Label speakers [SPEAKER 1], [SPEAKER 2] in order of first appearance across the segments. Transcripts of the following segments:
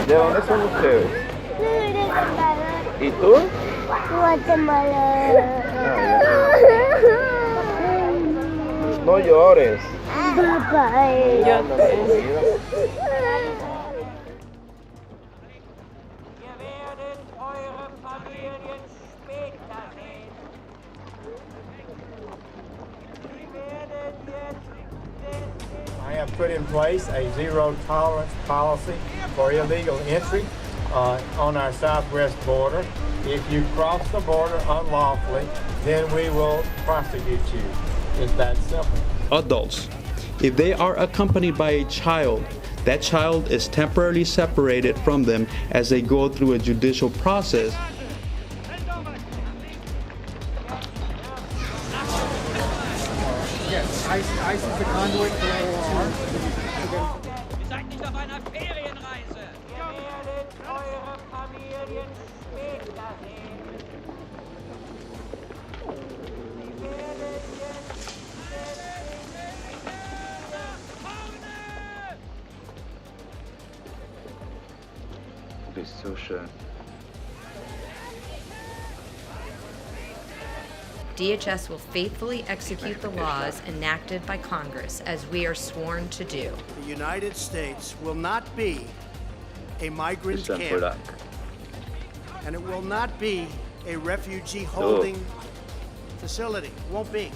[SPEAKER 1] ¿De dónde son ustedes? ¿Y tú?
[SPEAKER 2] Guatemala.
[SPEAKER 1] No llores.
[SPEAKER 2] Papá.
[SPEAKER 1] Yo también.
[SPEAKER 3] I have put in place a zero tolerance policy for illegal entry on our southwest border. If you cross the border unlawfully, then we will prosecute you. It's that simple.
[SPEAKER 4] Adults. If they are accompanied by a child, that child is temporarily separated from them as they go through a judicial process.
[SPEAKER 5] Yes, ICE is the conduit for AOR.
[SPEAKER 6] Ihr seid nicht auf einer Ferienreise.
[SPEAKER 7] Ihr werdet eure Familien später sehen. Sie werdet jetzt
[SPEAKER 8] Du bist so schön.
[SPEAKER 9] DHS will faithfully execute the laws enacted by Congress as we are sworn to do.
[SPEAKER 10] The United States will not be a migrant camp, and it will not be a refugee holding facility. It won't be.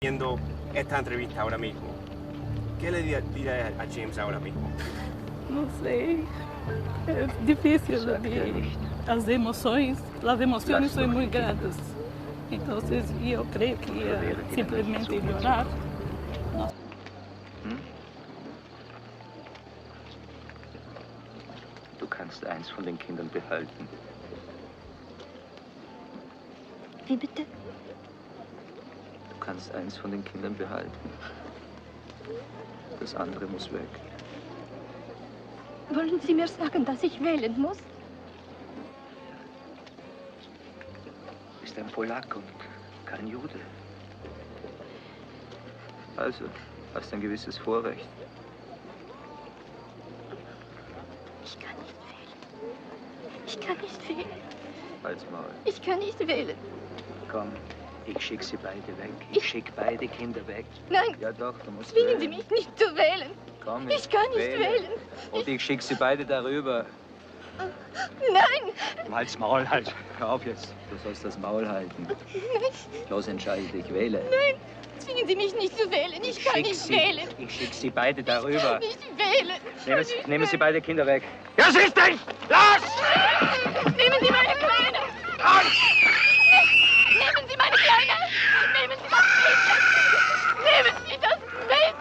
[SPEAKER 11] Viendo esta entrevista ahora mismo, ¿qué le dirá a James ahora mismo?
[SPEAKER 12] Não sei, é difícil de as emoções são muito grandes. Então, eu creio que ia simplesmente ignorar.
[SPEAKER 8] Du kannst eins von den Kindern behalten.
[SPEAKER 2] Wie bitte?
[SPEAKER 8] Du kannst eins von den Kindern behalten. Das andere muss weg.
[SPEAKER 2] Wollen Sie mir sagen, dass ich wählen muss?
[SPEAKER 8] Du bist ein Polak und kein Jude. Also, hast ein gewisses Vorrecht.
[SPEAKER 2] Ich kann nicht wählen. Ich kann nicht wählen.
[SPEAKER 8] Halt's Maul.
[SPEAKER 2] Ich kann nicht wählen.
[SPEAKER 8] Komm, ich schicke sie beide weg. Ich schicke beide Kinder weg.
[SPEAKER 2] Nein.
[SPEAKER 8] Ja doch, du musst
[SPEAKER 2] Zwingen
[SPEAKER 8] wählen.
[SPEAKER 2] Sie mich nicht zu wählen.
[SPEAKER 8] Komm,
[SPEAKER 2] ich kann nicht wählen.
[SPEAKER 8] Und ich schicke sie beide darüber.
[SPEAKER 2] Nein!
[SPEAKER 8] Halt's Maul, halt. Hör auf jetzt. Du sollst das Maul halten.
[SPEAKER 2] Nein!
[SPEAKER 8] Los, entscheide dich, wähle.
[SPEAKER 2] Nein! Zwingen Sie mich nicht zu wählen. Ich kann nicht wählen.
[SPEAKER 8] Ich schicke Sie beide darüber.
[SPEAKER 2] Nicht wählen.
[SPEAKER 8] Nehmen Sie beide Kinder weg. Ja, siehst du! Los!
[SPEAKER 2] Nehmen Sie meine Kleine! Nehmen Sie meine Kleine! Nehmen Sie das Mädchen! Nehmen Sie das Mädchen!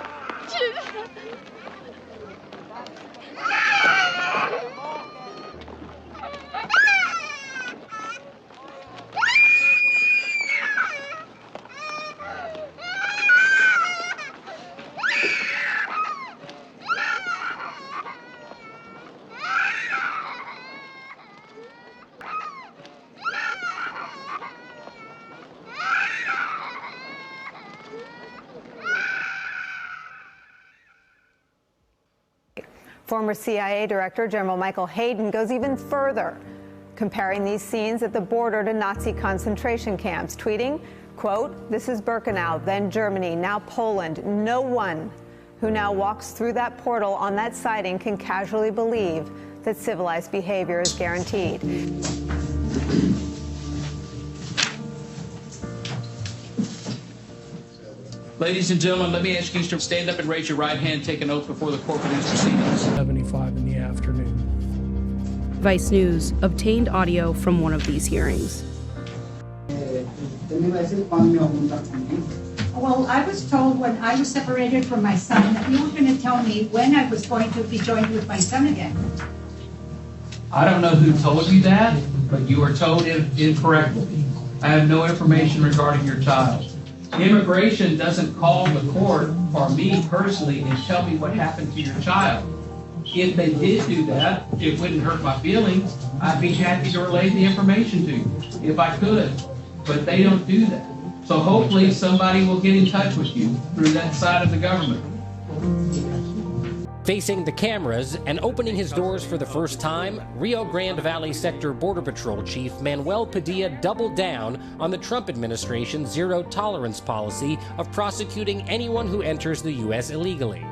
[SPEAKER 13] Former CIA Director General Michael Hayden goes even further, comparing these scenes at the border to Nazi concentration camps, tweeting, quote, "This is Birkenau, then Germany, now Poland. No one who now walks through that portal on that siding can casually believe that civilized behavior is guaranteed."
[SPEAKER 14] Ladies and gentlemen, let me ask you to stand up and raise your right hand, take an oath before the court for these proceedings.
[SPEAKER 5] 75 in the afternoon.
[SPEAKER 15] Vice News obtained audio from one of these hearings.
[SPEAKER 16] Well, I was told when I was separated from my son that you were going to tell me when I was going to be joined with my son again.
[SPEAKER 14] I don't know who told you that, but you were told incorrectly. I have no information regarding your child. Immigration doesn't call the court or me personally and tell me what happened to your child. If they did do that, it wouldn't hurt my feelings. I'd be happy to relay the information to you if I could, but they don't do that. So hopefully somebody will get in touch with you through that side of the government.
[SPEAKER 17] Facing the cameras and opening his doors for the first time, Rio Grande Valley Sector Border Patrol Chief Manuel Padilla doubled down on the Trump administration's zero-tolerance policy of prosecuting anyone who enters the U.S. illegally.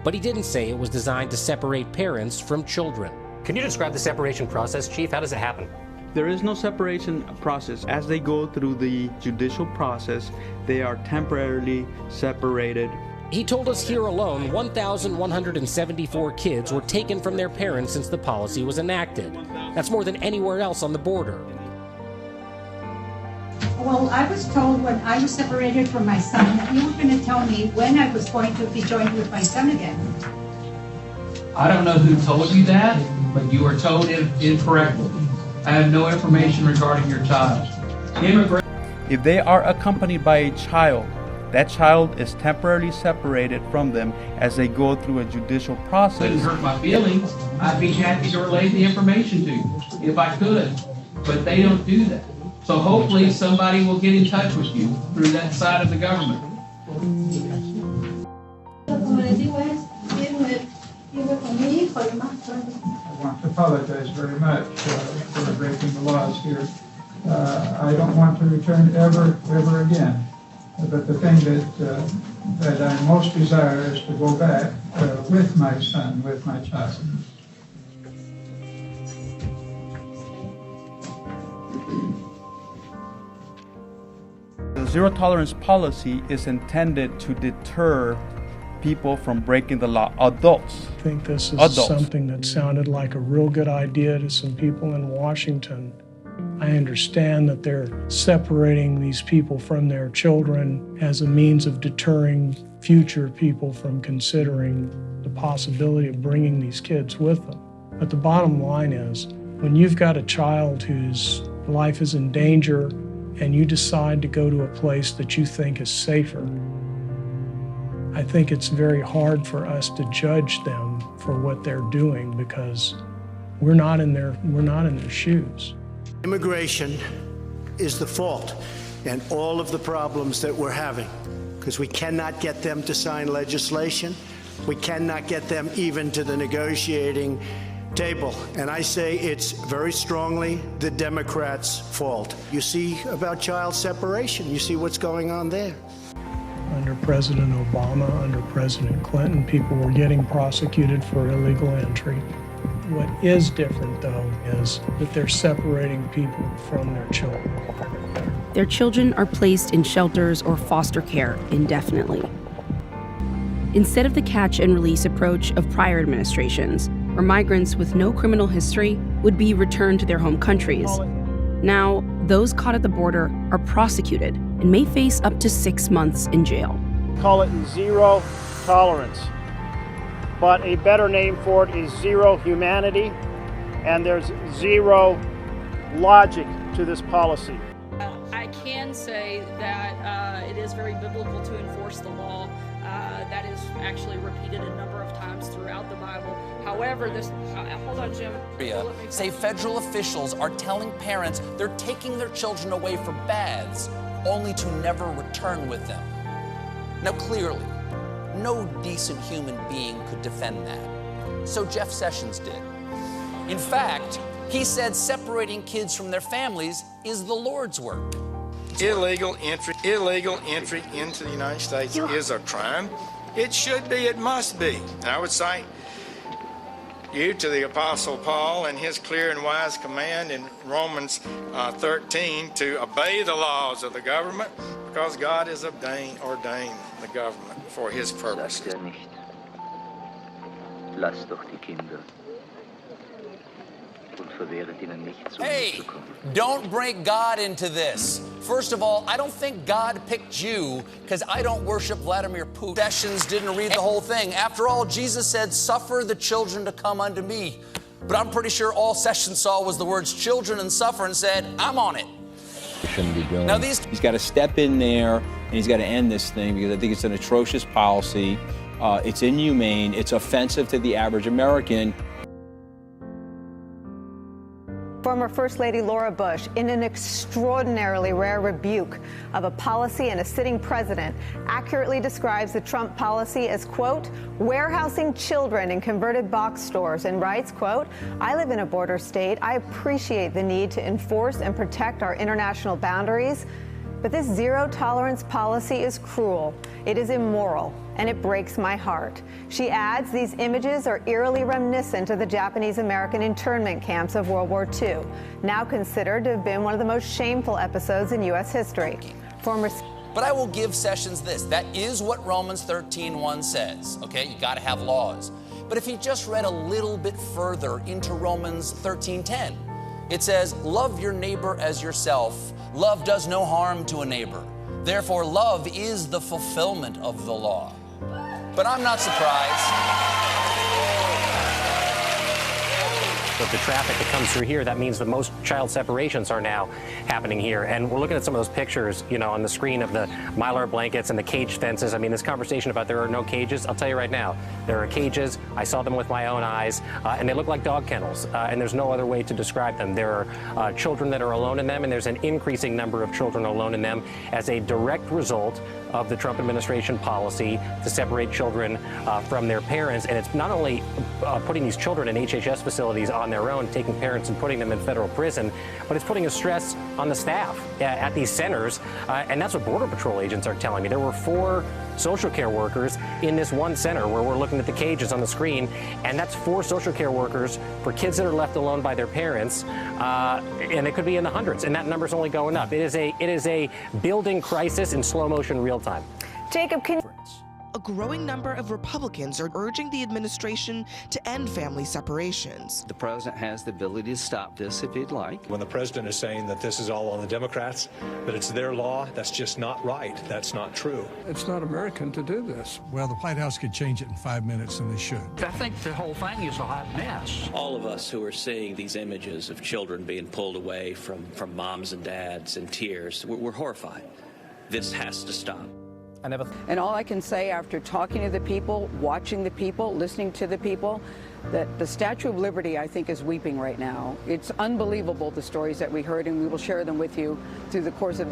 [SPEAKER 17] But he didn't say it was designed to separate parents from children.
[SPEAKER 18] Can you describe the separation process, Chief? How does it happen?
[SPEAKER 4] There is no separation process. As they go through the judicial process, they are temporarily separated.
[SPEAKER 17] He told us here alone 1,174 kids were taken from their parents since the policy was enacted. That's more than anywhere else on the border.
[SPEAKER 16] Well, I was told when I was separated from my son that you were going to tell me when I was going to be joined with my son again.
[SPEAKER 14] I don't know who told you that, but you were told incorrectly. I have no information regarding your child.
[SPEAKER 4] If they are accompanied by a child, that child is temporarily separated from them as they go through a judicial process.
[SPEAKER 14] Wouldn't hurt my feelings. I'd be happy to relay the information to you if I could, but they don't do that. So hopefully somebody will get in touch with you through that side of the government.
[SPEAKER 19] I want to apologize very much for breaking the laws here. I don't want to return ever again. But the thing that I most desire is to go back with my son, with my child.
[SPEAKER 4] The zero-tolerance policy is intended to deter people from breaking the law, adults.
[SPEAKER 5] I think this is something that sounded like a real good idea to some people in Washington. I understand that they're separating these people from their children as a means of deterring future people from considering the possibility of bringing these kids with them. But the bottom line is, when you've got a child whose life is in danger and you decide to go to a place that you think is safer, I think it's very hard for us to judge them for what they're doing because we're not in their shoes.
[SPEAKER 10] Immigration is the fault in all of the problems that we're having because we cannot get them to sign legislation. We cannot get them even to the negotiating table. And I say it's very strongly the Democrats' fault. You see about child separation. You see what's going on there.
[SPEAKER 5] Under President Obama, under President Clinton, people were getting prosecuted for illegal entry. What is different, though, is that they're separating people from their children.
[SPEAKER 15] Their children are placed in shelters or foster care indefinitely. Instead of the catch and release approach of prior administrations, where migrants with no criminal history would be returned to their home countries, now those caught at the border are prosecuted and may face up to 6 months in jail.
[SPEAKER 20] Call it zero tolerance, but a better name for it is zero humanity, and there's zero logic to this policy.
[SPEAKER 12] I can say that it is very biblical to enforce the law. That is actually repeated a number of times throughout the Bible. However, this, hold on, Jim.
[SPEAKER 21] Say federal officials are telling parents they're taking their children away for baths, only to never return with them. Now, clearly, no decent human being could defend that. So Jeff Sessions did. In fact, he said separating kids from their families is the Lord's work.
[SPEAKER 3] Illegal entry into the United States is a crime. It should be, it must be. And I would cite you to the Apostle Paul and his clear and wise command in Romans 13 to obey the laws of the government, because God has ordained the government for his purposes.
[SPEAKER 8] Lass doch die Kinder.
[SPEAKER 21] Hey, don't bring God into this. First of all, I don't think God picked you because I don't worship Vladimir Putin. Sessions didn't read the whole thing. After all, Jesus said, "Suffer the children to come unto me." But I'm pretty sure all Sessions saw was the words children and suffer and said, "I'm on it."
[SPEAKER 22] Shouldn't be doing.
[SPEAKER 21] Now
[SPEAKER 22] he's got to step in there and he's got to end this thing, because I think it's an atrocious policy. It's inhumane. It's offensive to the average American.
[SPEAKER 13] Former First Lady Laura Bush, in an extraordinarily rare rebuke of a policy and a sitting president, accurately describes the Trump policy as, quote, warehousing children in converted box stores, and writes, quote, I live in a border state. I appreciate the need to enforce and protect our international boundaries, but this zero tolerance policy is cruel. It is immoral, and it breaks my heart. She adds, these images are eerily reminiscent of the Japanese-American internment camps of World War II, now considered to have been one of the most shameful episodes in U.S. history.
[SPEAKER 21] But I will give Sessions this. That is what Romans 13:1 says, okay? You got to have laws. But if he just read a little bit further into Romans 13:10, it says, love your neighbor as yourself. Love does no harm to a neighbor. Therefore, love is the fulfillment of the law. But I'm not surprised.
[SPEAKER 18] With the traffic that comes through here, that means that most child separations are now happening here. And we're looking at some of those pictures, you know, on the screen of the Mylar blankets and the cage fences. I mean, this conversation about there are no cages, I'll tell you right now, there are cages. I saw them with my own eyes, and they look like dog kennels, and there's no other way to describe them. There are children that are alone in them, and there's an increasing number of children alone in them as a direct result of the Trump administration policy to separate children from their parents. And it's not only putting these children in HHS facilities on their own, taking parents and putting them in federal prison, but it's putting a stress on the staff at these centers. And that's what Border Patrol agents are telling me. There were 4 social care workers in this one center where we're looking at the cages on the screen, and that's 4 social care workers for kids that are left alone by their parents, and it could be in the hundreds, and that number's only going up. It is a building crisis in slow motion, real time.
[SPEAKER 13] Jacob, can
[SPEAKER 23] a growing number of Republicans are urging the administration to end family separations.
[SPEAKER 24] The president has the ability to stop this if he'd like.
[SPEAKER 25] When the president is saying that this is all on the Democrats, that it's their law, that's just not right. That's not true.
[SPEAKER 19] It's not American to do this.
[SPEAKER 26] Well, the White House could change it in 5 minutes, and they should.
[SPEAKER 6] I think the whole thing is a hot mess.
[SPEAKER 27] All of us who are seeing these images of children being pulled away from moms and dads in tears, we're horrified. This has to stop.
[SPEAKER 28] And all I can say after talking to the people, watching the people, listening to the people, that the Statue of Liberty, I think, is weeping right now. It's unbelievable, the stories that we heard, and we will share them with you through the course of